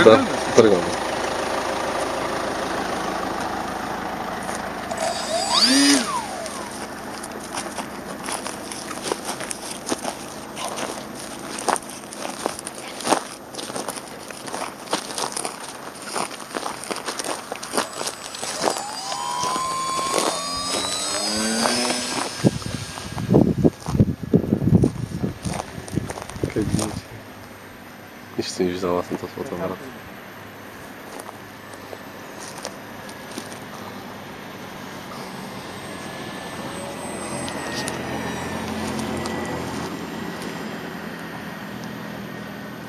Да, тръгваме. Нищо не виждам аз на този фотоапарат.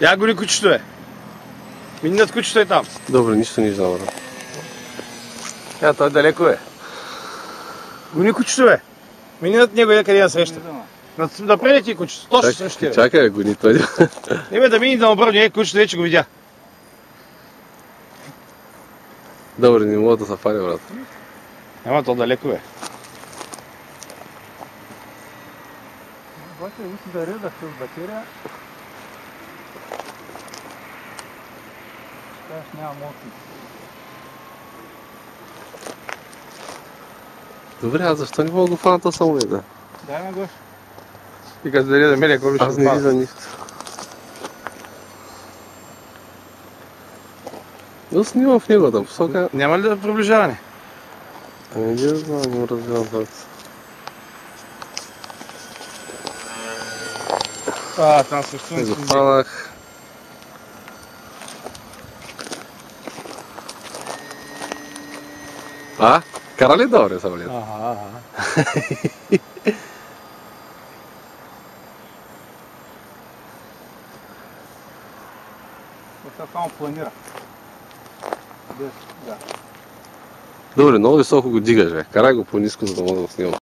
Я гони кучето е. Минат кучето е там. Добре, нищо не виждам, брат. Той далеко е. Гони кучето е. Минат него е къде я среща. Да прелети кучето. Точно срещу тебе. Чакай да гони той. Небе да мини да обърне кучето, вече го видя. Добре, не мога да се фаля, брат. Ама то далеко е. Обаче мисля да редах с батерия. Щаш няма мощност. Добре, аз защо не мога да го фана този самолет, да? Дай ме гош. И като даде да меря, колко ще Аз не виждам нищо. Но снимам в неговата посока. Няма ли да приближаване? Ами не знам, не разбирам това. Там също Не захванах. Кара ли добре самолет? Ага. Това само планира. Да. Добре, много високо го дигаш, бе. Карай го по-ниско, за да мога да го снимам.